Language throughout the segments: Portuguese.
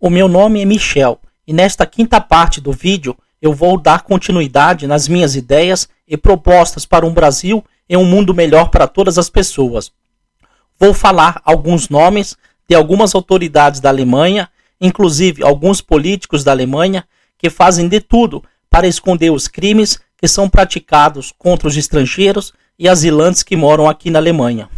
O meu nome é Michel e nesta quinta parte do vídeo eu vou dar continuidade nas minhas ideias e propostas para um Brasil e um mundo melhor para todas as pessoas. Vou falar alguns nomes de algumas autoridades da Alemanha, inclusive alguns políticos da Alemanha, que fazem de tudo para esconder os crimes que são praticados contra os estrangeiros e azilantes que moram aqui na Alemanha.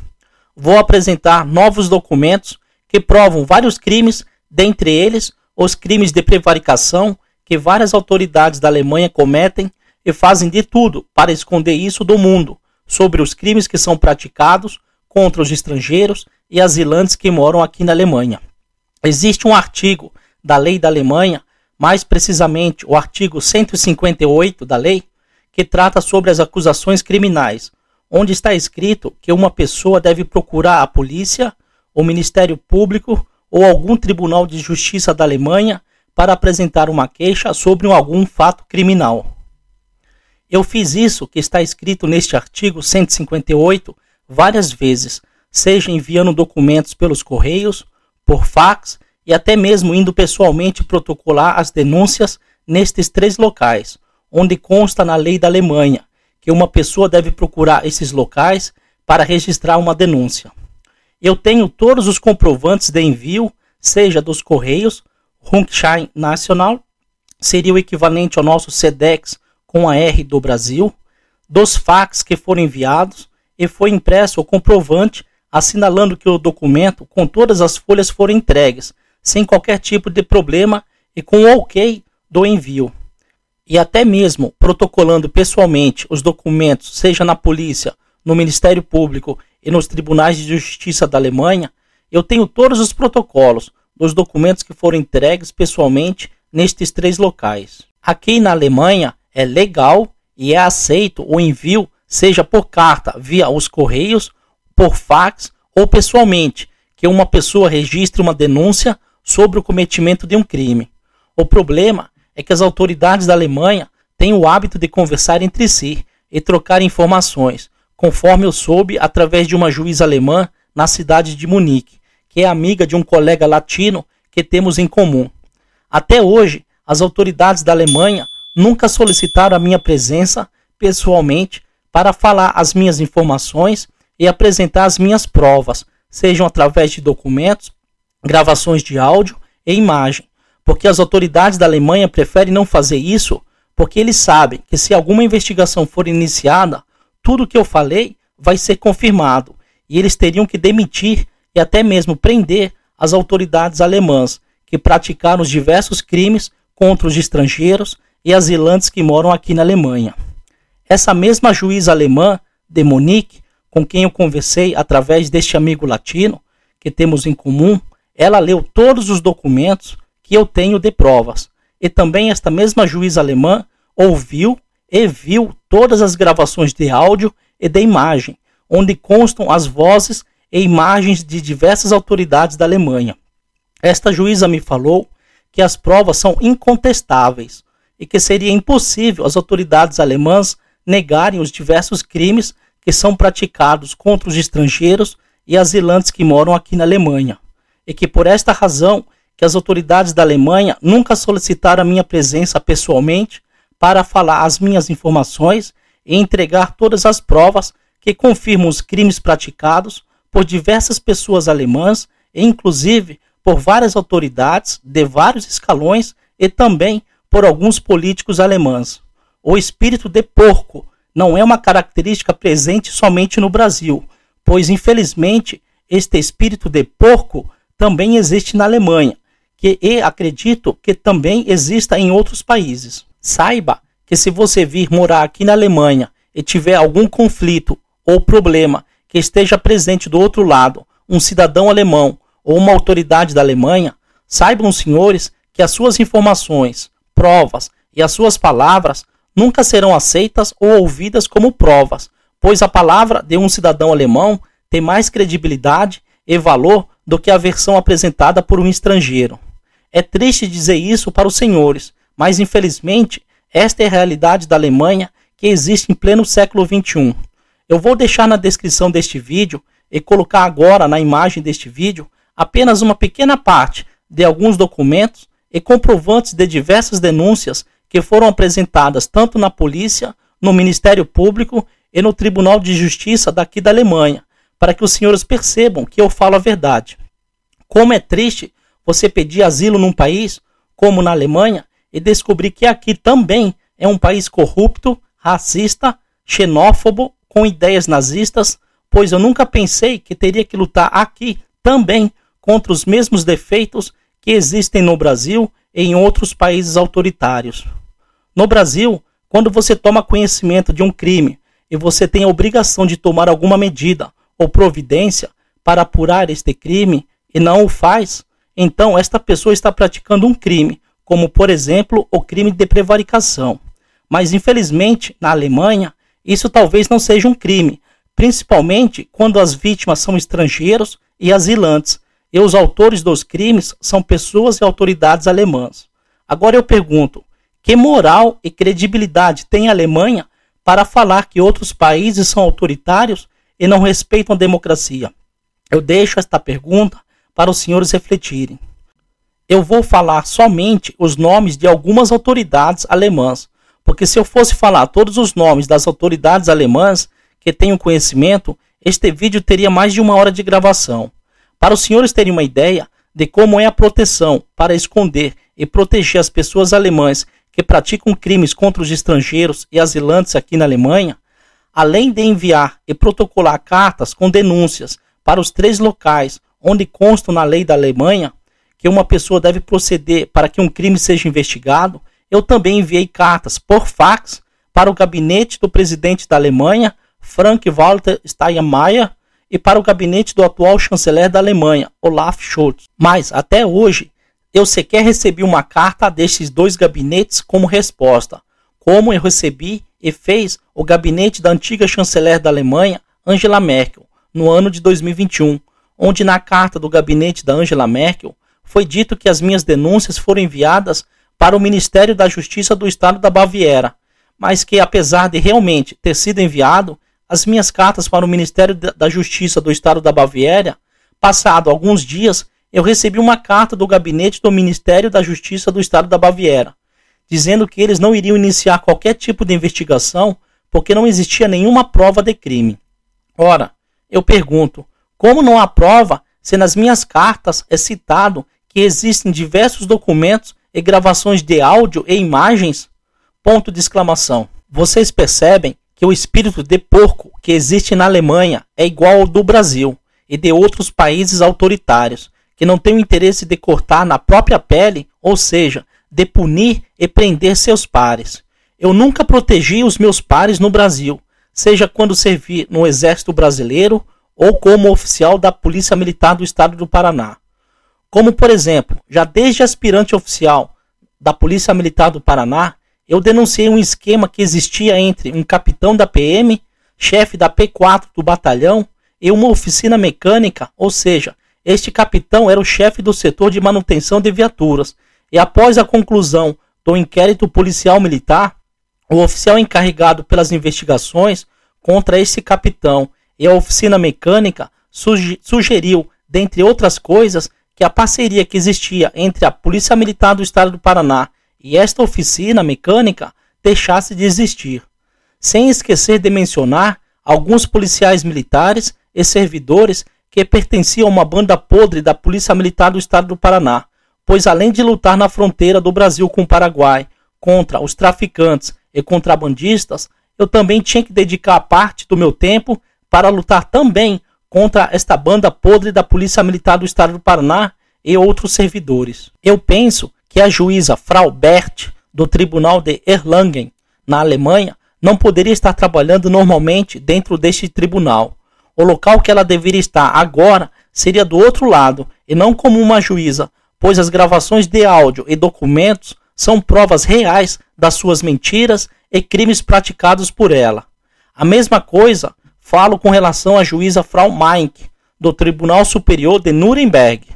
Vou apresentar novos documentos que provam vários crimes, dentre eles os crimes de prevaricação que várias autoridades da Alemanha cometem e fazem de tudo para esconder isso do mundo, sobre os crimes que são praticados contra os estrangeiros e azilantes que moram aqui na Alemanha. Existe um artigo da lei da Alemanha, mais precisamente o artigo 158 da lei, que trata sobre as acusações criminais, onde está escrito que uma pessoa deve procurar a polícia, o Ministério Público ou algum tribunal de justiça da Alemanha para apresentar uma queixa sobre algum fato criminal. Eu fiz isso que está escrito neste artigo 158 várias vezes, seja enviando documentos pelos correios, por fax e até mesmo indo pessoalmente protocolar as denúncias nestes 3 locais, onde consta na lei da Alemanha que uma pessoa deve procurar esses locais para registrar uma denúncia. Eu tenho todos os comprovantes de envio, seja dos correios, Rundschein Nacional, seria o equivalente ao nosso Sedex com a R do Brasil, dos fax que foram enviados e foi impresso o comprovante assinalando que o documento com todas as folhas foram entregues, sem qualquer tipo de problema e com o OK do envio. E até mesmo protocolando pessoalmente os documentos, seja na polícia, no Ministério Público e nos tribunais de justiça da Alemanha, eu tenho todos os protocolos dos documentos que foram entregues pessoalmente nestes 3 locais. Aqui na Alemanha é legal e é aceito o envio, seja por carta, via os correios, por fax ou pessoalmente, que uma pessoa registre uma denúncia sobre o cometimento de um crime. O problema é que as autoridades da Alemanha têm o hábito de conversar entre si e trocar informações, conforme eu soube através de uma juíza alemã na cidade de Munique, que é amiga de um colega latino que temos em comum. Até hoje, as autoridades da Alemanha nunca solicitaram a minha presença pessoalmente para falar as minhas informações e apresentar as minhas provas, sejam através de documentos, gravações de áudio e imagem, porque as autoridades da Alemanha preferem não fazer isso porque eles sabem que se alguma investigação for iniciada, tudo que eu falei vai ser confirmado e eles teriam que demitir e até mesmo prender as autoridades alemãs que praticaram os diversos crimes contra os estrangeiros e azilantes que moram aqui na Alemanha. Essa mesma juíza alemã de Munique, com quem eu conversei através deste amigo latino que temos em comum, ela leu todos os documentos que eu tenho de provas. E também esta mesma juíza alemã ouviu e viu todas as gravações de áudio e de imagem, onde constam as vozes e imagens de diversas autoridades da Alemanha. Esta juíza me falou que as provas são incontestáveis e que seria impossível as autoridades alemãs negarem os diversos crimes que são praticados contra os estrangeiros e azilantes que moram aqui na Alemanha, e que por esta razão que as autoridades da Alemanha nunca solicitaram a minha presença pessoalmente para falar as minhas informações e entregar todas as provas que confirmam os crimes praticados por diversas pessoas alemãs e inclusive por várias autoridades de vários escalões e também por alguns políticos alemães. O espírito de porco não é uma característica presente somente no Brasil, pois infelizmente este espírito de porco também existe na Alemanha, e acredito que também exista em outros países. Saiba que se você vir morar aqui na Alemanha e tiver algum conflito ou problema que esteja presente do outro lado, um cidadão alemão ou uma autoridade da Alemanha, saibam, senhores, que as suas informações, provas e as suas palavras nunca serão aceitas ou ouvidas como provas, pois a palavra de um cidadão alemão tem mais credibilidade e valor do que a versão apresentada por um estrangeiro. É triste dizer isso para os senhores, mas infelizmente esta é a realidade da Alemanha que existe em pleno século XXI. Eu vou deixar na descrição deste vídeo e colocar agora na imagem deste vídeo apenas uma pequena parte de alguns documentos e comprovantes de diversas denúncias que foram apresentadas tanto na polícia, no Ministério Público e no Tribunal de Justiça daqui da Alemanha, para que os senhores percebam que eu falo a verdade. Como é triste você pedir asilo num país, como na Alemanha, e descobrir que aqui também é um país corrupto, racista, xenófobo, com ideias nazistas, pois eu nunca pensei que teria que lutar aqui também contra os mesmos defeitos que existem no Brasil e em outros países autoritários. No Brasil, quando você toma conhecimento de um crime e você tem a obrigação de tomar alguma medida ou providência para apurar este crime e não o faz, então esta pessoa está praticando um crime, como por exemplo o crime de prevaricação. Mas infelizmente, na Alemanha, isso talvez não seja um crime, principalmente quando as vítimas são estrangeiros e asilantes, e os autores dos crimes são pessoas e autoridades alemãs. Agora eu pergunto, que moral e credibilidade tem a Alemanha para falar que outros países são autoritários e não respeitam a democracia? Eu deixo esta pergunta para os senhores refletirem. Eu vou falar somente os nomes de algumas autoridades alemãs, porque se eu fosse falar todos os nomes das autoridades alemãs que tenho conhecimento, este vídeo teria mais de 1 hora de gravação. Para os senhores terem uma ideia de como é a proteção para esconder e proteger as pessoas alemãs que praticam crimes contra os estrangeiros e asilantes aqui na Alemanha, além de enviar e protocolar cartas com denúncias para os 3 locais onde constam na lei da Alemanha que uma pessoa deve proceder para que um crime seja investigado, eu também enviei cartas por fax para o gabinete do presidente da Alemanha, Frank-Walter Steinmeier, e para o gabinete do atual chanceler da Alemanha, Olaf Scholz. Mas, até hoje, eu sequer recebi uma carta destes 2 gabinetes como resposta, como eu recebi e fez o gabinete da antiga chanceler da Alemanha, Angela Merkel, no ano de 2021, onde na carta do gabinete da Angela Merkel foi dito que as minhas denúncias foram enviadas para o Ministério da Justiça do Estado da Baviera, mas que, apesar de realmente ter sido enviado, as minhas cartas para o Ministério da Justiça do Estado da Baviera, passado alguns dias, eu recebi uma carta do gabinete do Ministério da Justiça do Estado da Baviera, dizendo que eles não iriam iniciar qualquer tipo de investigação porque não existia nenhuma prova de crime. Ora, eu pergunto, como não há prova se nas minhas cartas é citado que existem diversos documentos e gravações de áudio e imagens? Ponto de exclamação. Vocês percebem que o espírito de porco que existe na Alemanha é igual ao do Brasil e de outros países autoritários, que não têm o interesse de cortar na própria pele, ou seja, de punir e prender seus pares. Eu nunca protegi os meus pares no Brasil, seja quando servi no Exército Brasileiro ou como oficial da Polícia Militar do Estado do Paraná. Como, por exemplo, já desde aspirante oficial da Polícia Militar do Paraná, eu denunciei um esquema que existia entre um capitão da PM, chefe da P4 do batalhão, e uma oficina mecânica, ou seja, este capitão era o chefe do setor de manutenção de viaturas, e após a conclusão do inquérito policial militar, o oficial encarregado pelas investigações contra este capitão e a oficina mecânica sugeriu, dentre outras coisas, que a parceria que existia entre a Polícia Militar do Estado do Paraná e esta oficina mecânica deixasse de existir. Sem esquecer de mencionar alguns policiais militares e servidores que pertenciam a uma banda podre da Polícia Militar do Estado do Paraná, pois além de lutar na fronteira do Brasil com o Paraguai contra os traficantes e contrabandistas, eu também tinha que dedicar parte do meu tempo para lutar também contra esta banda podre da Polícia Militar do Estado do Paraná e outros servidores. Eu penso que a juíza Frau Bert, do Tribunal de Erlangen, na Alemanha, não poderia estar trabalhando normalmente dentro deste tribunal. O local que ela deveria estar agora seria do outro lado, e não como uma juíza, pois as gravações de áudio e documentos são provas reais das suas mentiras e crimes praticados por ela. A mesma coisa falo com relação à juíza Frau Meinck, do Tribunal Superior de Nuremberg.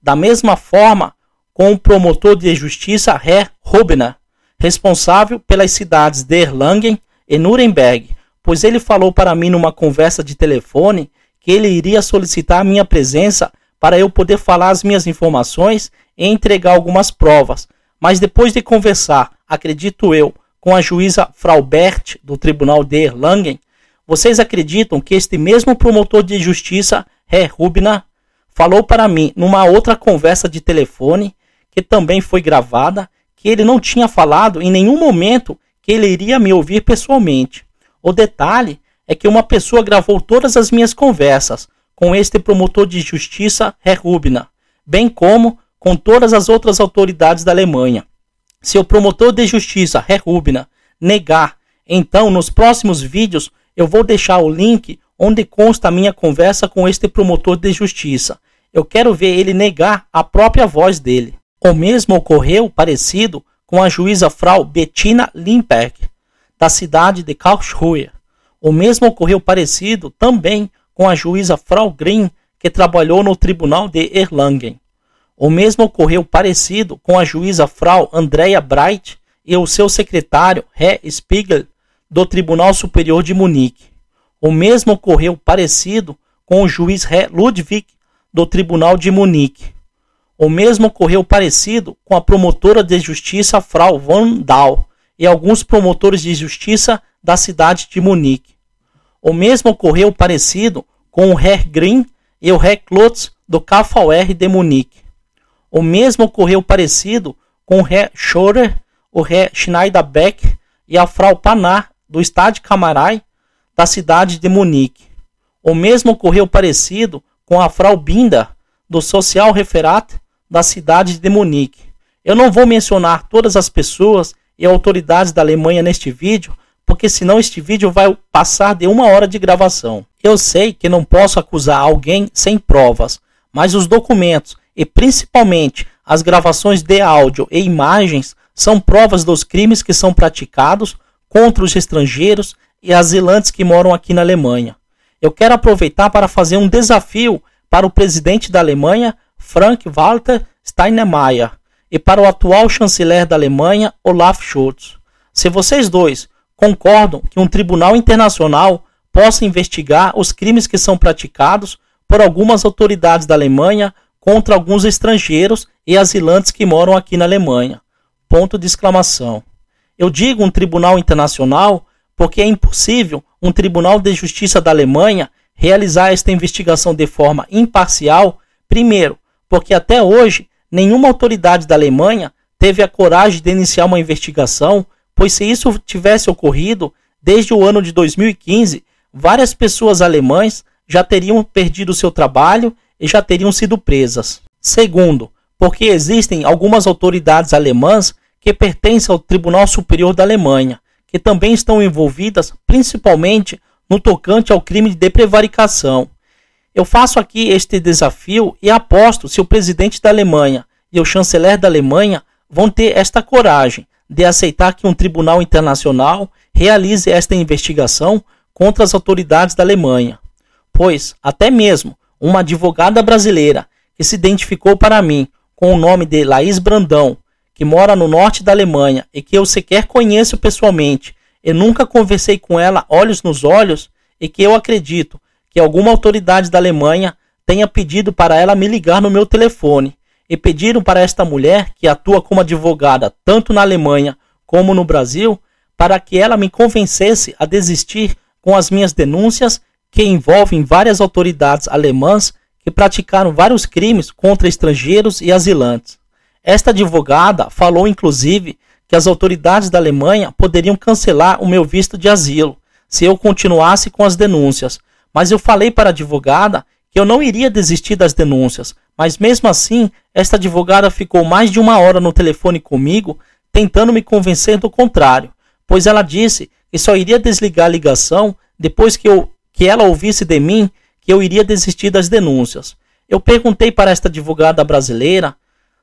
Da mesma forma, com o promotor de justiça Herr Rubner, responsável pelas cidades de Erlangen e Nuremberg, pois ele falou para mim numa conversa de telefone que ele iria solicitar a minha presença para eu poder falar as minhas informações e entregar algumas provas. Mas depois de conversar, acredito eu, com a juíza Frau Bert, do Tribunal de Erlangen, vocês acreditam que este mesmo promotor de justiça, Herr Rubner, falou para mim, numa outra conversa de telefone, que também foi gravada, que ele não tinha falado em nenhum momento que ele iria me ouvir pessoalmente. O detalhe é que uma pessoa gravou todas as minhas conversas com este promotor de justiça, Herr Rubner, bem como com todas as outras autoridades da Alemanha. Se o promotor de justiça, Herr Rubner, negar, então nos próximos vídeos eu vou deixar o link onde consta a minha conversa com este promotor de justiça. Eu quero ver ele negar a própria voz dele. O mesmo ocorreu parecido com a juíza Frau Bettina Limperk, da cidade de Karlsruhe. O mesmo ocorreu parecido também com a juíza Frau Green, que trabalhou no Tribunal de Erlangen. O mesmo ocorreu parecido com a juíza Frau Andrea Breit e o seu secretário, Herr Spiegel, do Tribunal Superior de Munique. O mesmo ocorreu parecido com o juiz Herr Ludwig, do Tribunal de Munique. O mesmo ocorreu parecido com a promotora de justiça Frau von Dahl e alguns promotores de justiça da cidade de Munique. O mesmo ocorreu parecido com o Herr Green e o Herr Klotz, do KVR de Munique. O mesmo ocorreu parecido com o Herr Schorer, o Herr Schneiderbeck e a Frau Panar, do Estado Camarei, da cidade de Munique. O mesmo ocorreu parecido com a Frau Binder, do Sozialreferat, da cidade de Munique. Eu não vou mencionar todas as pessoas e autoridades da Alemanha neste vídeo, porque senão este vídeo vai passar de 1 hora de gravação. Eu sei que não posso acusar alguém sem provas, mas os documentos e principalmente as gravações de áudio e imagens são provas dos crimes que são praticados contra os estrangeiros e azilantes que moram aqui na Alemanha. Eu quero aproveitar para fazer um desafio para o presidente da Alemanha, Frank-Walter Steinmeier, e para o atual chanceler da Alemanha, Olaf Scholz. Se vocês dois concordam que um tribunal internacional possa investigar os crimes que são praticados por algumas autoridades da Alemanha contra alguns estrangeiros e azilantes que moram aqui na Alemanha. Ponto de exclamação. Eu digo um tribunal internacional porque é impossível um tribunal de justiça da Alemanha realizar esta investigação de forma imparcial, primeiro, porque até hoje nenhuma autoridade da Alemanha teve a coragem de iniciar uma investigação, pois se isso tivesse ocorrido, desde o ano de 2015, várias pessoas alemãs já teriam perdido seu trabalho e já teriam sido presas. Segundo, porque existem algumas autoridades alemãs que pertencem ao Tribunal Superior da Alemanha, que também estão envolvidas principalmente no tocante ao crime de prevaricação. Eu faço aqui este desafio e aposto se o presidente da Alemanha e o chanceler da Alemanha vão ter esta coragem de aceitar que um tribunal internacional realize esta investigação contra as autoridades da Alemanha. Pois, até mesmo, uma advogada brasileira que se identificou para mim com o nome de Laís Brandão, que mora no norte da Alemanha e que eu sequer conheço pessoalmente e nunca conversei com ela olhos nos olhos, e que eu acredito que alguma autoridade da Alemanha tenha pedido para ela me ligar no meu telefone e pediram para esta mulher, que atua como advogada tanto na Alemanha como no Brasil, para que ela me convencesse a desistir com as minhas denúncias que envolvem várias autoridades alemãs que praticaram vários crimes contra estrangeiros e azilantes. Esta advogada falou inclusive que as autoridades da Alemanha poderiam cancelar o meu visto de asilo se eu continuasse com as denúncias, mas eu falei para a advogada que eu não iria desistir das denúncias, mas mesmo assim, esta advogada ficou mais de 1 hora no telefone comigo, tentando me convencer do contrário, pois ela disse que só iria desligar a ligação depois que ela ouvisse de mim que eu iria desistir das denúncias. Eu perguntei para esta advogada brasileira,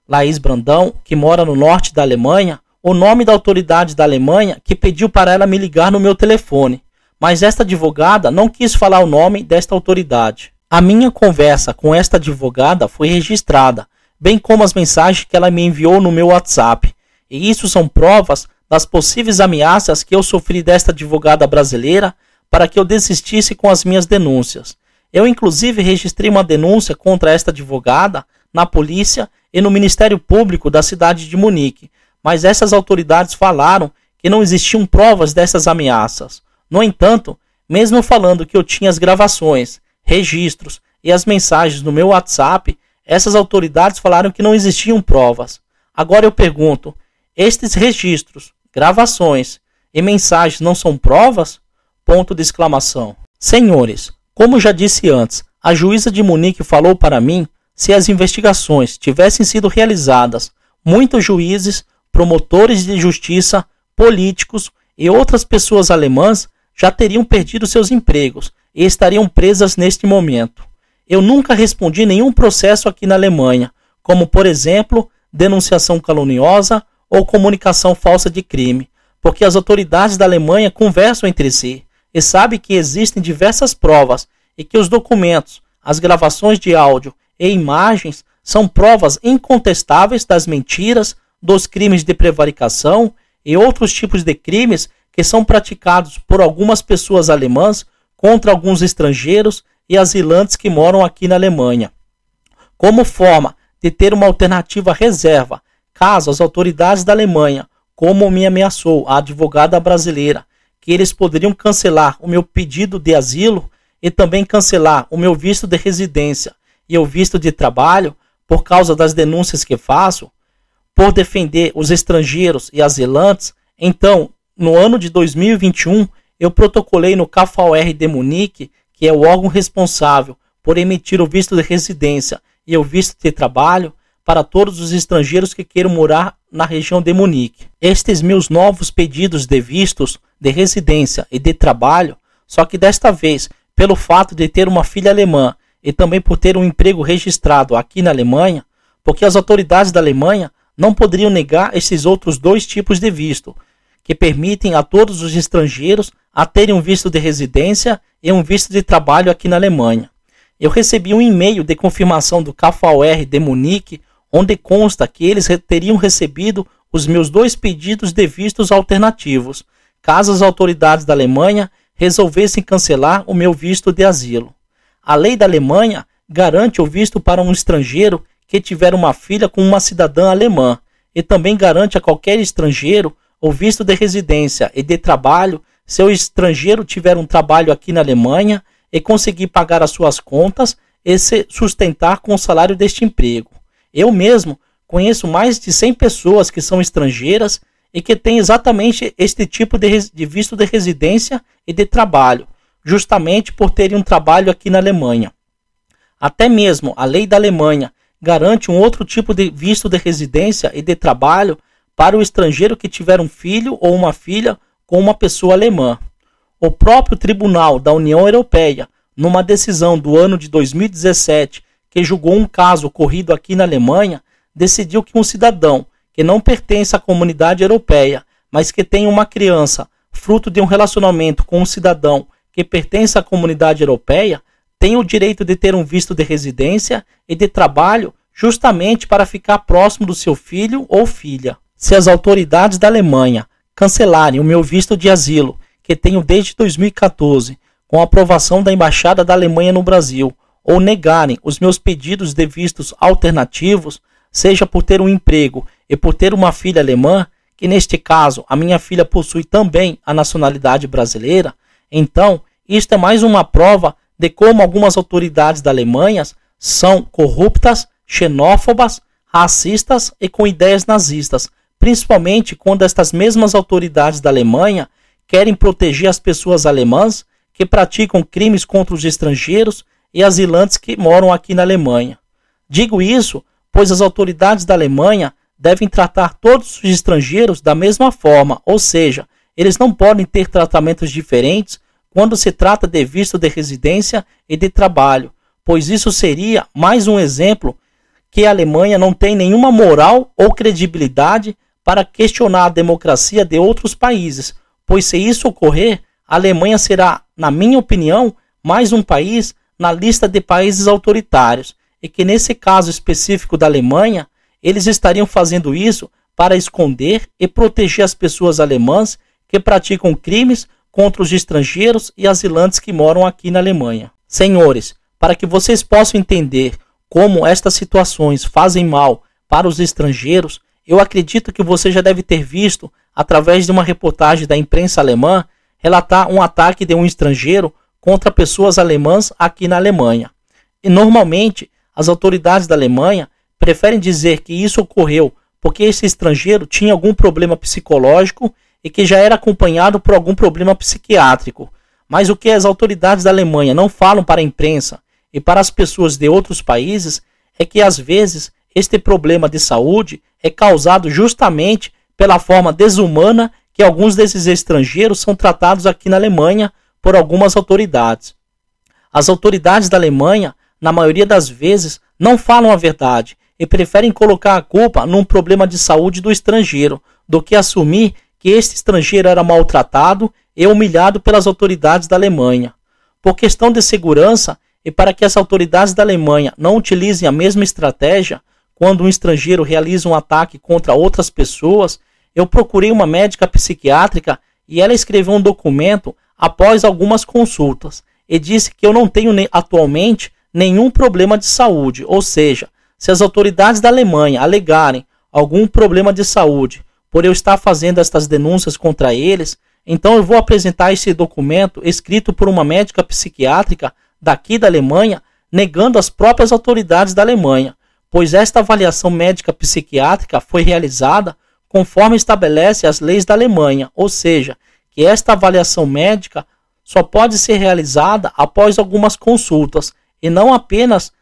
Laís Brandão, que mora no norte da Alemanha, o nome da autoridade da Alemanha que pediu para ela me ligar no meu telefone, mas esta advogada não quis falar o nome desta autoridade. A minha conversa com esta advogada foi registrada, bem como as mensagens que ela me enviou no meu WhatsApp, e isso são provas das possíveis ameaças que eu sofri desta advogada brasileira para que eu desistisse com as minhas denúncias. Eu inclusive registrei uma denúncia contra esta advogada na polícia e no Ministério Público da cidade de Munique, mas essas autoridades falaram que não existiam provas dessas ameaças. No entanto, mesmo falando que eu tinha as gravações, registros e as mensagens no meu WhatsApp, essas autoridades falaram que não existiam provas. Agora eu pergunto, estes registros, gravações e mensagens não são provas? Ponto de exclamação. Senhores, como já disse antes, a juíza de Munique falou para mim, se as investigações tivessem sido realizadas, muitos juízes, promotores de justiça, políticos e outras pessoas alemãs já teriam perdido seus empregos e estariam presas neste momento. Eu nunca respondi nenhum processo aqui na Alemanha, como por exemplo, denunciação caluniosa ou comunicação falsa de crime, porque as autoridades da Alemanha conversam entre si e sabem que existem diversas provas e que os documentos, as gravações de áudio e imagens são provas incontestáveis das mentiras, dos crimes de prevaricação e outros tipos de crimes que são praticados por algumas pessoas alemãs contra alguns estrangeiros e asilantes que moram aqui na Alemanha. Como forma de ter uma alternativa reserva, caso as autoridades da Alemanha, como me ameaçou a advogada brasileira, que eles poderiam cancelar o meu pedido de asilo e também cancelar o meu visto de residência e o visto de trabalho por causa das denúncias que faço, por defender os estrangeiros e asilantes. Então, no ano de 2021, eu protocolei no KVR de Munique, que é o órgão responsável por emitir o visto de residência e o visto de trabalho para todos os estrangeiros que queiram morar na região de Munique. Estes meus novos pedidos de vistos de residência e de trabalho, só que desta vez, pelo fato de ter uma filha alemã e também por ter um emprego registrado aqui na Alemanha, porque as autoridades da Alemanha não poderiam negar esses outros dois tipos de visto, que permitem a todos os estrangeiros a terem um visto de residência e um visto de trabalho aqui na Alemanha. Eu recebi um e-mail de confirmação do KVR de Munique, onde consta que eles teriam recebido os meus dois pedidos de vistos alternativos, caso as autoridades da Alemanha resolvessem cancelar o meu visto de asilo. A lei da Alemanha garante o visto para um estrangeiro que tiver uma filha com uma cidadã alemã e também garante a qualquer estrangeiro o visto de residência e de trabalho se o estrangeiro tiver um trabalho aqui na Alemanha e conseguir pagar as suas contas e se sustentar com o salário deste emprego. Eu mesmo conheço mais de 100 pessoas que são estrangeiras e que têm exatamente este tipo de visto de residência e de trabalho, justamente por terem um trabalho aqui na Alemanha. Até mesmo a lei da Alemanha garante um outro tipo de visto de residência e de trabalho para o estrangeiro que tiver um filho ou uma filha com uma pessoa alemã. O próprio Tribunal da União Europeia, numa decisão do ano de 2017, que julgou um caso ocorrido aqui na Alemanha, decidiu que um cidadão que não pertence à comunidade europeia, mas que tem uma criança fruto de um relacionamento com um cidadão que pertence à comunidade europeia, tem o direito de ter um visto de residência e de trabalho justamente para ficar próximo do seu filho ou filha. Se as autoridades da Alemanha cancelarem o meu visto de asilo, que tenho desde 2014, com a aprovação da Embaixada da Alemanha no Brasil, ou negarem os meus pedidos de vistos alternativos, seja por ter um emprego e por ter uma filha alemã, que neste caso a minha filha possui também a nacionalidade brasileira, então isto é mais uma prova de como algumas autoridades da Alemanha são corruptas, xenófobas, racistas e com ideias nazistas, principalmente quando estas mesmas autoridades da Alemanha querem proteger as pessoas alemãs que praticam crimes contra os estrangeiros e asilantes que moram aqui na Alemanha. Digo isso pois as autoridades da Alemanha devem tratar todos os estrangeiros da mesma forma, ou seja, eles não podem ter tratamentos diferentes quando se trata de visto de residência e de trabalho, pois isso seria mais um exemplo que a Alemanha não tem nenhuma moral ou credibilidade para questionar a democracia de outros países, pois se isso ocorrer, a Alemanha será, na minha opinião, mais um país na lista de países autoritários, e que nesse caso específico da Alemanha, eles estariam fazendo isso para esconder e proteger as pessoas alemãs que praticam crimes contra os estrangeiros e asilantes que moram aqui na Alemanha. Senhores, para que vocês possam entender como estas situações fazem mal para os estrangeiros, eu acredito que você já deve ter visto, através de uma reportagem da imprensa alemã, relatar um ataque de um estrangeiro contra pessoas alemãs aqui na Alemanha. E normalmente, as autoridades da Alemanha preferem dizer que isso ocorreu porque esse estrangeiro tinha algum problema psicológico e que já era acompanhado por algum problema psiquiátrico. Mas o que as autoridades da Alemanha não falam para a imprensa e para as pessoas de outros países é que às vezes este problema de saúde é causado justamente pela forma desumana que alguns desses estrangeiros são tratados aqui na Alemanha por algumas autoridades. As autoridades da Alemanha, na maioria das vezes, não falam a verdade e preferem colocar a culpa num problema de saúde do estrangeiro, do que assumir que este estrangeiro era maltratado e humilhado pelas autoridades da Alemanha. Por questão de segurança e para que as autoridades da Alemanha não utilizem a mesma estratégia quando um estrangeiro realiza um ataque contra outras pessoas, eu procurei uma médica psiquiátrica e ela escreveu um documento após algumas consultas e disse que eu não tenho atualmente nenhum problema de saúde, ou seja, se as autoridades da Alemanha alegarem algum problema de saúde por eu estar fazendo estas denúncias contra eles, então eu vou apresentar esse documento escrito por uma médica psiquiátrica daqui da Alemanha, negando as próprias autoridades da Alemanha, pois esta avaliação médica psiquiátrica foi realizada conforme estabelece as leis da Alemanha, ou seja, que esta avaliação médica só pode ser realizada após algumas consultas e não apenas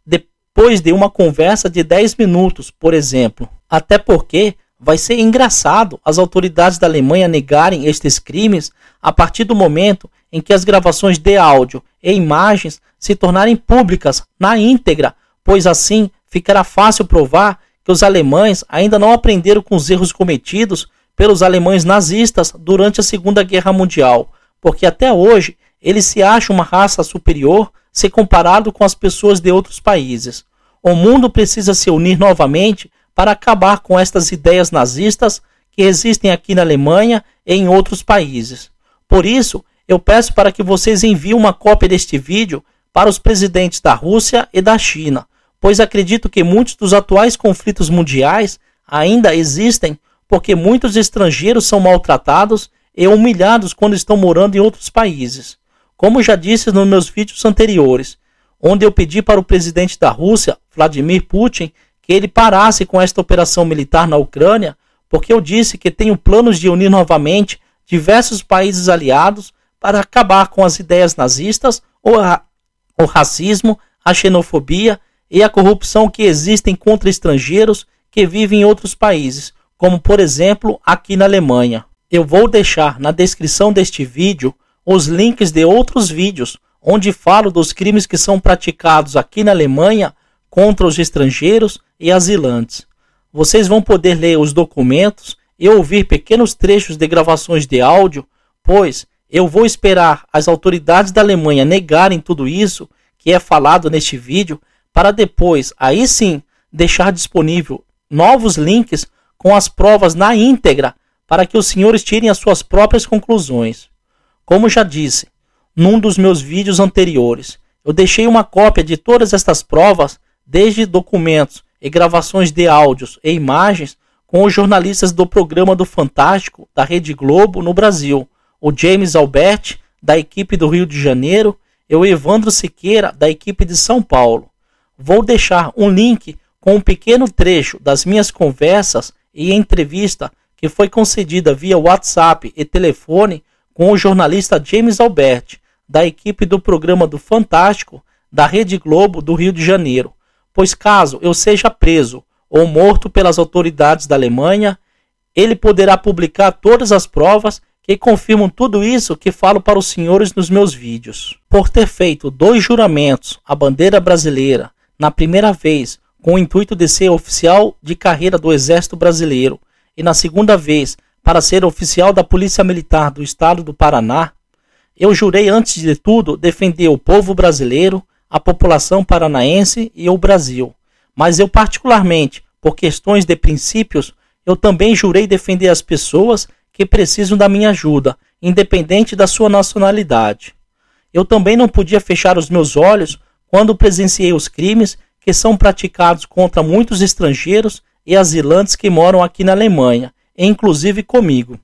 depois de uma conversa de 10 minutos, por exemplo. Até porque vai ser engraçado as autoridades da Alemanha negarem estes crimes a partir do momento em que as gravações de áudio e imagens se tornarem públicas na íntegra, pois assim ficará fácil provar que os alemães ainda não aprenderam com os erros cometidos pelos alemães nazistas durante a Segunda Guerra Mundial, porque até hoje eles se acham uma raça superior se comparado com as pessoas de outros países. O mundo precisa se unir novamente para acabar com estas ideias nazistas que existem aqui na Alemanha e em outros países. Por isso, eu peço para que vocês enviem uma cópia deste vídeo para os presidentes da Rússia e da China, pois acredito que muitos dos atuais conflitos mundiais ainda existem porque muitos estrangeiros são maltratados e humilhados quando estão morando em outros países. Como já disse nos meus vídeos anteriores, onde eu pedi para o presidente da Rússia, Vladimir Putin, que ele parasse com esta operação militar na Ucrânia, porque eu disse que tenho planos de unir novamente diversos países aliados para acabar com as ideias nazistas, o racismo, a xenofobia e a corrupção que existem contra estrangeiros que vivem em outros países, como por exemplo aqui na Alemanha. Eu vou deixar na descrição deste vídeo os links de outros vídeos onde falo dos crimes que são praticados aqui na Alemanha contra os estrangeiros e azilantes. Vocês vão poder ler os documentos e ouvir pequenos trechos de gravações de áudio, pois eu vou esperar as autoridades da Alemanha negarem tudo isso que é falado neste vídeo, para depois, aí sim, deixar disponível novos links com as provas na íntegra, para que os senhores tirem as suas próprias conclusões. Como já disse, num dos meus vídeos anteriores, eu deixei uma cópia de todas estas provas, desde documentos e gravações de áudios e imagens, com os jornalistas do programa do Fantástico da Rede Globo no Brasil, o James Albert, da equipe do Rio de Janeiro, e o Evandro Siqueira, da equipe de São Paulo. Vou deixar um link com um pequeno trecho das minhas conversas e entrevista que foi concedida via WhatsApp e telefone com o jornalista James Albert, da equipe do programa do Fantástico da Rede Globo do Rio de Janeiro, pois caso eu seja preso ou morto pelas autoridades da Alemanha, ele poderá publicar todas as provas que confirmam tudo isso que falo para os senhores nos meus vídeos. Por ter feito 2 juramentos à bandeira brasileira, na primeira vez com o intuito de ser oficial de carreira do Exército Brasileiro e na segunda vez para ser oficial da Polícia Militar do Estado do Paraná, eu jurei antes de tudo defender o povo brasileiro, a população paranaense e o Brasil. Mas eu particularmente, por questões de princípios, eu também jurei defender as pessoas que precisam da minha ajuda, independente da sua nacionalidade. Eu também não podia fechar os meus olhos quando presenciei os crimes que são praticados contra muitos estrangeiros e asilantes que moram aqui na Alemanha, e inclusive comigo.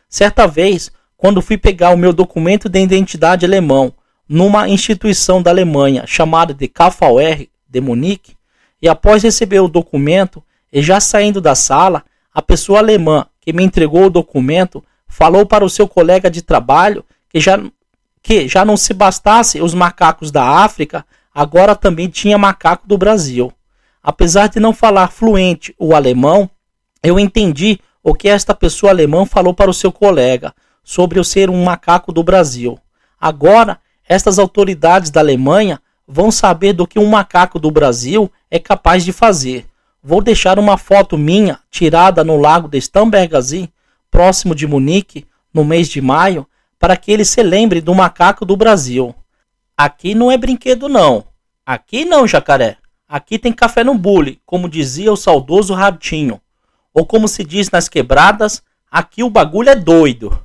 Certa vez, quando fui pegar o meu documento de identidade alemão numa instituição da Alemanha chamada de KVR de Munique, e após receber o documento e já saindo da sala, a pessoa alemã que me entregou o documento falou para o seu colega de trabalho que já não se bastasse os macacos da África, agora também tinha macaco do Brasil. Apesar de não falar fluente o alemão, eu entendi o que esta pessoa alemã falou para o seu colega sobre eu ser um macaco do Brasil. Agora, estas autoridades da Alemanha vão saber do que um macaco do Brasil é capaz de fazer. Vou deixar uma foto minha tirada no lago de Starnberg, próximo de Munique, no mês de maio, para que ele se lembre do macaco do Brasil. Aqui não é brinquedo não. Aqui não, jacaré. Aqui tem café no bule, como dizia o saudoso Ratinho. Ou como se diz nas quebradas, aqui o bagulho é doido.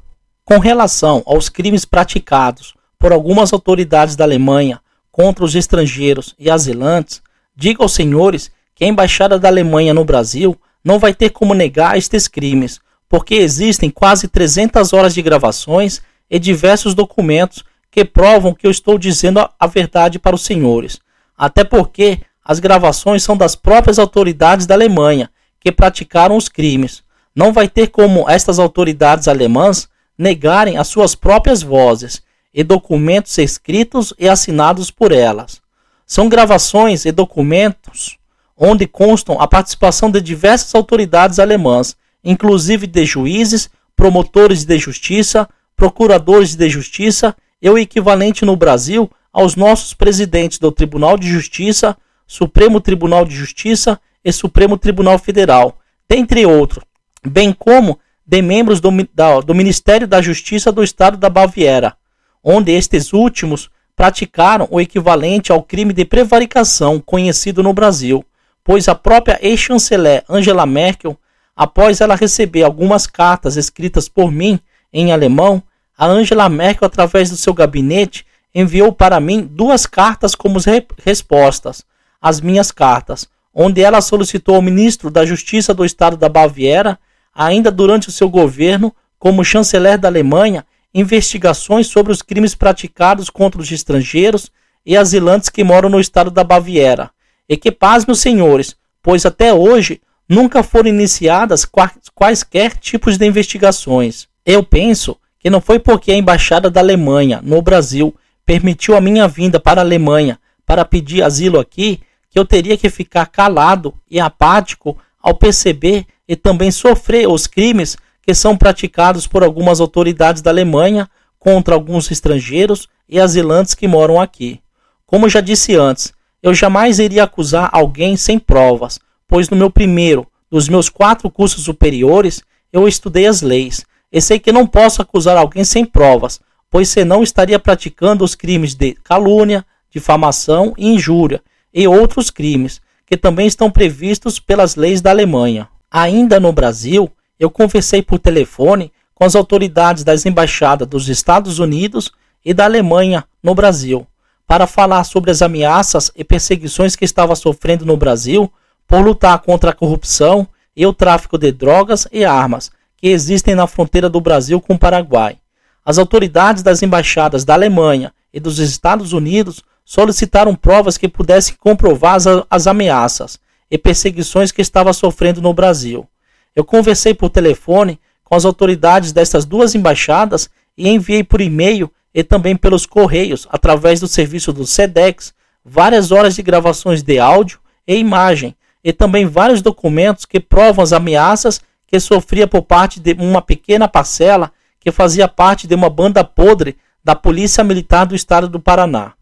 Com relação aos crimes praticados por algumas autoridades da Alemanha contra os estrangeiros e asilantes, digo aos senhores que a Embaixada da Alemanha no Brasil não vai ter como negar estes crimes, porque existem quase 300 horas de gravações e diversos documentos que provam que eu estou dizendo a verdade para os senhores. Até porque as gravações são das próprias autoridades da Alemanha que praticaram os crimes. Não vai ter como estas autoridades alemãs negarem as suas próprias vozes e documentos escritos e assinados por elas. São gravações e documentos onde constam a participação de diversas autoridades alemãs, inclusive de juízes, promotores de justiça, procuradores de justiça e o equivalente no Brasil aos nossos presidentes do Tribunal de Justiça, Supremo Tribunal de Justiça e Supremo Tribunal Federal, dentre outros, bem como de membros do Ministério da Justiça do Estado da Baviera, onde estes últimos praticaram o equivalente ao crime de prevaricação conhecido no Brasil, pois a própria ex-chanceler Angela Merkel, após ela receber algumas cartas escritas por mim em alemão, a Angela Merkel, através do seu gabinete, enviou para mim 2 cartas como respostas às minhas cartas, onde ela solicitou ao ministro da Justiça do Estado da Baviera, ainda durante o seu governo, como chanceler da Alemanha, investigações sobre os crimes praticados contra os estrangeiros e asilantes que moram no estado da Baviera. E que pasmem os senhores, pois até hoje nunca foram iniciadas quaisquer tipos de investigações. Eu penso que não foi porque a Embaixada da Alemanha no Brasil permitiu a minha vinda para a Alemanha para pedir asilo aqui, que eu teria que ficar calado e apático ao perceber e também sofrer os crimes que são praticados por algumas autoridades da Alemanha contra alguns estrangeiros e asilantes que moram aqui. Como já disse antes, eu jamais iria acusar alguém sem provas, pois no meu primeiro dos meus 4 cursos superiores eu estudei as leis, e sei que não posso acusar alguém sem provas, pois senão estaria praticando os crimes de calúnia, difamação e injúria, e outros crimes, que também estão previstos pelas leis da Alemanha. Ainda no Brasil, eu conversei por telefone com as autoridades das embaixadas dos Estados Unidos e da Alemanha no Brasil, para falar sobre as ameaças e perseguições que estava sofrendo no Brasil por lutar contra a corrupção e o tráfico de drogas e armas que existem na fronteira do Brasil com o Paraguai. As autoridades das embaixadas da Alemanha e dos Estados Unidos solicitaram provas que pudessem comprovar as ameaças e perseguições que estava sofrendo no Brasil. Eu conversei por telefone com as autoridades destas 2 embaixadas e enviei por e-mail e também pelos correios, através do serviço do SEDEX, várias horas de gravações de áudio e imagem, e também vários documentos que provam as ameaças que sofria por parte de uma pequena parcela que fazia parte de uma banda podre da Polícia Militar do Estado do Paraná.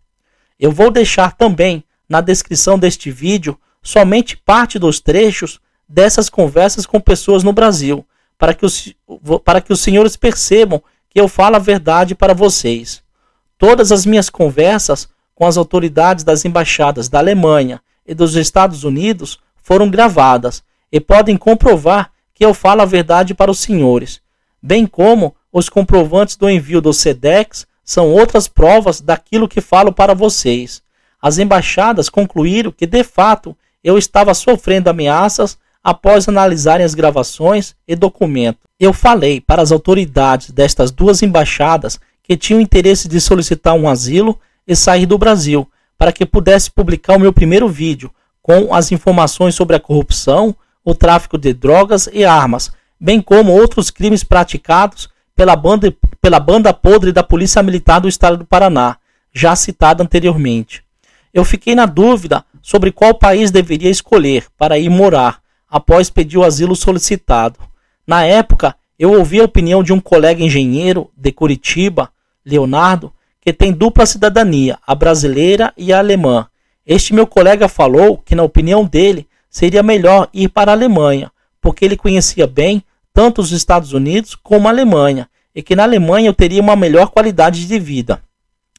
Eu vou deixar também na descrição deste vídeo somente parte dos trechos dessas conversas com pessoas no Brasil, para que os senhores percebam que eu falo a verdade para vocês. Todas as minhas conversas com as autoridades das embaixadas da Alemanha e dos Estados Unidos foram gravadas e podem comprovar que eu falo a verdade para os senhores, bem como os comprovantes do envio do SEDEX, são outras provas daquilo que falo para vocês. As embaixadas concluíram que, de fato, eu estava sofrendo ameaças após analisarem as gravações e documentos. Eu falei para as autoridades destas duas embaixadas que tinham interesse de solicitar um asilo e sair do Brasil, para que pudesse publicar o meu primeiro vídeo, com as informações sobre a corrupção, o tráfico de drogas e armas, bem como outros crimes praticados pela banda podre da Polícia Militar do Estado do Paraná, já citada anteriormente. Eu fiquei na dúvida sobre qual país deveria escolher para ir morar, após pedir o asilo solicitado. Na época, eu ouvi a opinião de um colega engenheiro de Curitiba, Leonardo, que tem dupla cidadania, a brasileira e a alemã. Este meu colega falou que, na opinião dele, seria melhor ir para a Alemanha, porque ele conhecia bem tanto os Estados Unidos como a Alemanha, e que na Alemanha eu teria uma melhor qualidade de vida.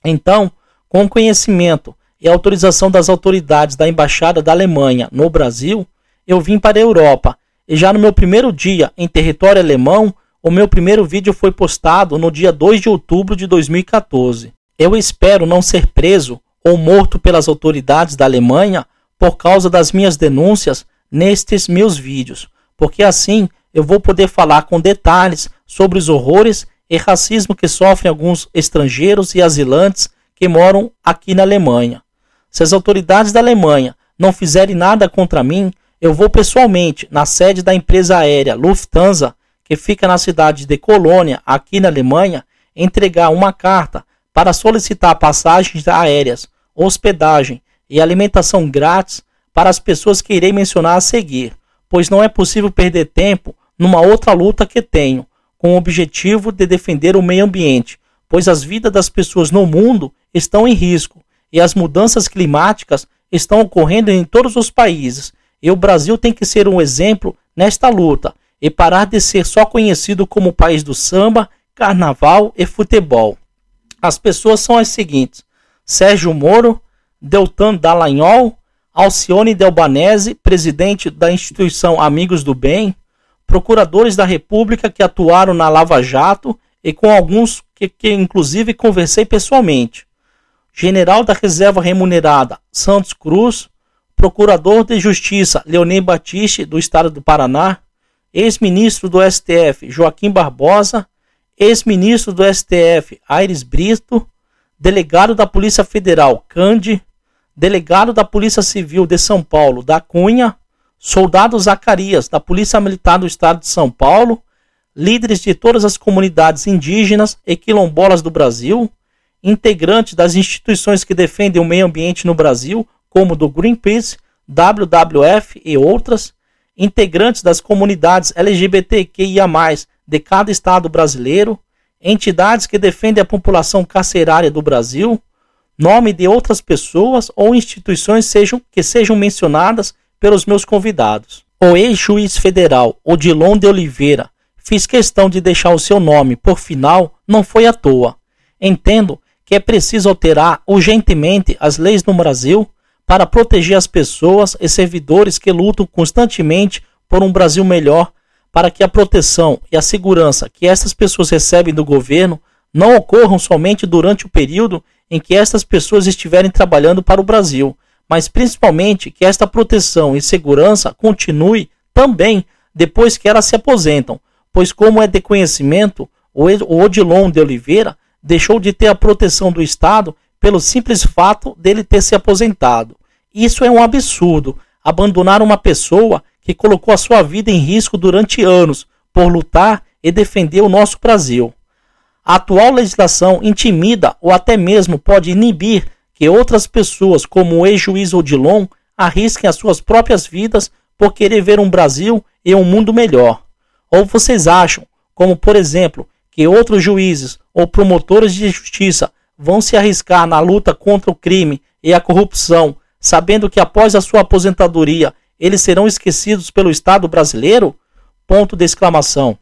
Então, com o conhecimento e a autorização das autoridades da Embaixada da Alemanha no Brasil, eu vim para a Europa, e já no meu primeiro dia em território alemão, o meu primeiro vídeo foi postado no dia 2 de outubro de 2014. Eu espero não ser preso ou morto pelas autoridades da Alemanha por causa das minhas denúncias nestes meus vídeos, porque assim eu vou poder falar com detalhes sobre os horrores e racismo que sofrem alguns estrangeiros e asilantes que moram aqui na Alemanha. Se as autoridades da Alemanha não fizerem nada contra mim, eu vou pessoalmente na sede da empresa aérea Lufthansa, que fica na cidade de Colônia, aqui na Alemanha, entregar uma carta para solicitar passagens aéreas, hospedagem e alimentação grátis para as pessoas que irei mencionar a seguir, pois não é possível perder tempo numa outra luta que tenho, com o objetivo de defender o meio ambiente, pois as vidas das pessoas no mundo estão em risco e as mudanças climáticas estão ocorrendo em todos os países, e o Brasil tem que ser um exemplo nesta luta e parar de ser só conhecido como o país do samba, carnaval e futebol. As pessoas são as seguintes: Sérgio Moro, Deltan Dallagnol, Alcione Delbanese, presidente da instituição Amigos do Bem, procuradores da República que atuaram na Lava Jato e com alguns que inclusive conversei pessoalmente, general da Reserva Remunerada Santos Cruz, procurador de Justiça Leonir Batiste do Estado do Paraná, ex-ministro do STF Joaquim Barbosa, ex-ministro do STF Aires Brito, delegado da Polícia Federal Cândido, delegado da Polícia Civil de São Paulo da Cunha, soldado Zacarias da Polícia Militar do Estado de São Paulo, líderes de todas as comunidades indígenas e quilombolas do Brasil, integrantes das instituições que defendem o meio ambiente no Brasil, como do Greenpeace, WWF e outras, integrantes das comunidades LGBTQIA+, de cada estado brasileiro, entidades que defendem a população carcerária do Brasil, nome de outras pessoas ou instituições que sejam mencionadas pelos meus convidados. O ex-juiz federal Odilon de Oliveira, fiz questão de deixar o seu nome por final, não foi à toa. Entendo que é preciso alterar urgentemente as leis no Brasil para proteger as pessoas e servidores que lutam constantemente por um Brasil melhor, para que a proteção e a segurança que essas pessoas recebem do governo não ocorram somente durante o período em que estas pessoas estiverem trabalhando para o Brasil, mas principalmente que esta proteção e segurança continue também depois que elas se aposentam, pois, como é de conhecimento, o Odilon de Oliveira deixou de ter a proteção do Estado pelo simples fato dele ter se aposentado. Isso é um absurdo, abandonar uma pessoa que colocou a sua vida em risco durante anos por lutar e defender o nosso Brasil. A atual legislação intimida ou até mesmo pode inibir que outras pessoas, como o ex-juiz Odilon, arrisquem as suas próprias vidas por querer ver um Brasil e um mundo melhor. Ou vocês acham, como por exemplo, que outros juízes ou promotores de justiça vão se arriscar na luta contra o crime e a corrupção, sabendo que após a sua aposentadoria eles serão esquecidos pelo Estado brasileiro? Ponto de exclamação.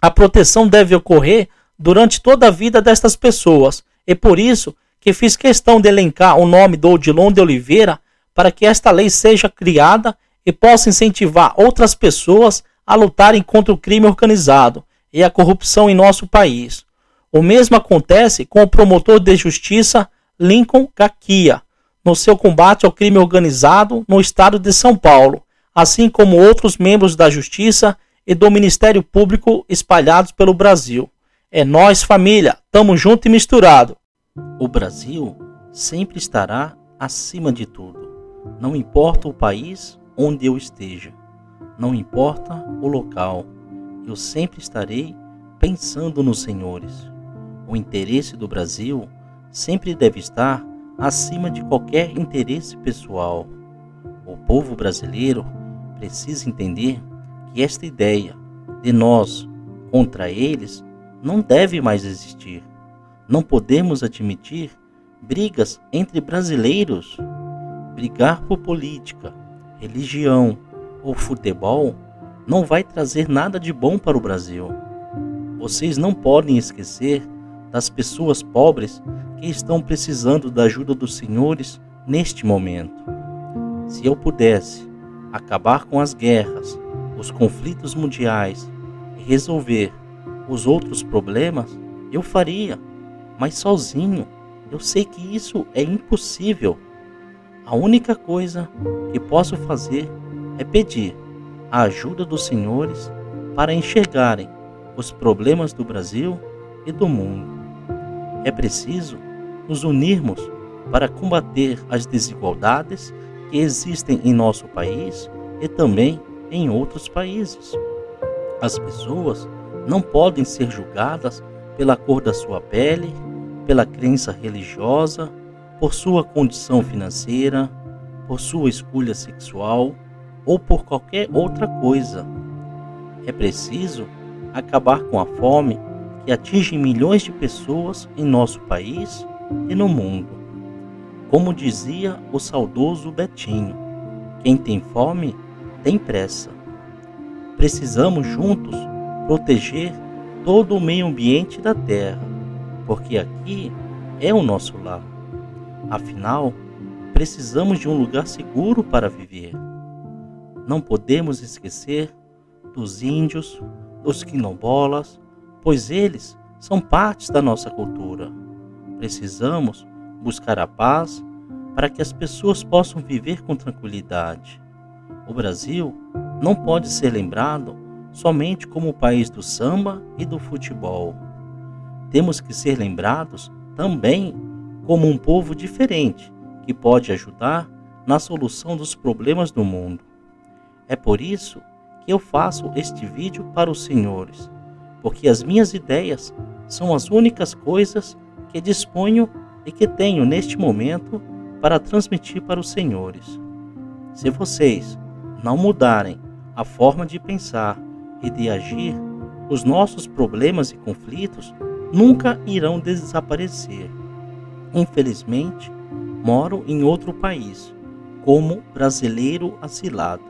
A proteção deve ocorrer durante toda a vida destas pessoas, e por isso que fiz questão de elencar o nome do Odilon de Oliveira para que esta lei seja criada e possa incentivar outras pessoas a lutarem contra o crime organizado e a corrupção em nosso país. O mesmo acontece com o promotor de justiça Lincoln Gakia, no seu combate ao crime organizado no estado de São Paulo, assim como outros membros da Justiça e do Ministério Público espalhados pelo Brasil. É nós, família, tamo junto e misturado. O Brasil sempre estará acima de tudo. Não importa o país onde eu esteja, não importa o local, eu sempre estarei pensando nos senhores. O interesse do Brasil sempre deve estar acima de qualquer interesse pessoal. O povo brasileiro precisa entender que esta ideia de nós contra eles não deve mais existir. Não podemos admitir brigas entre brasileiros. Brigar por política, religião ou futebol não vai trazer nada de bom para o Brasil. Vocês não podem esquecer das pessoas pobres que estão precisando da ajuda dos senhores neste momento. Se eu pudesse acabar com as guerras, os conflitos mundiais e resolver os outros problemas, eu faria, mas sozinho. Eu sei que isso é impossível. A única coisa que posso fazer é pedir a ajuda dos senhores para enxergarem os problemas do Brasil e do mundo. É preciso nos unirmos para combater as desigualdades que existem em nosso país e também em outros países. As pessoas não podem ser julgadas pela cor da sua pele, pela crença religiosa, por sua condição financeira, por sua escolha sexual ou por qualquer outra coisa. É preciso acabar com a fome que atinge milhões de pessoas em nosso país e no mundo. Como dizia o saudoso Betinho, quem tem fome tem pressa. Precisamos juntos proteger todo o meio ambiente da Terra, porque aqui é o nosso lar. Afinal, precisamos de um lugar seguro para viver. Não podemos esquecer dos índios, dos quilombolas, pois eles são partes da nossa cultura. Precisamos buscar a paz para que as pessoas possam viver com tranquilidade. O Brasil não pode ser lembrado somente como o país do samba e do futebol. Temos que ser lembrados também como um povo diferente que pode ajudar na solução dos problemas do mundo. É por isso que eu faço este vídeo para os senhores, porque as minhas ideias são as únicas coisas que disponho e que tenho neste momento para transmitir para os senhores. Se vocês não mudarem a forma de pensar e de agir, os nossos problemas e conflitos nunca irão desaparecer. Infelizmente, moro em outro país, como brasileiro asilado.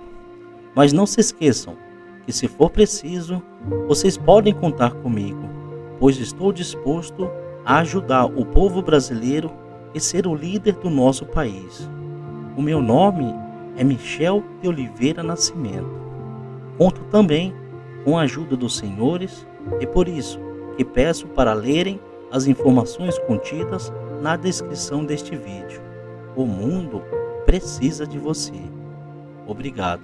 Mas não se esqueçam que, se for preciso, vocês podem contar comigo, pois estou disposto a ajudar o povo brasileiro e ser o líder do nosso país. O meu nome é Michel de Oliveira Nascimento. Conto também com a ajuda dos senhores e por isso que peço para lerem as informações contidas na descrição deste vídeo. O mundo precisa de você. Obrigado.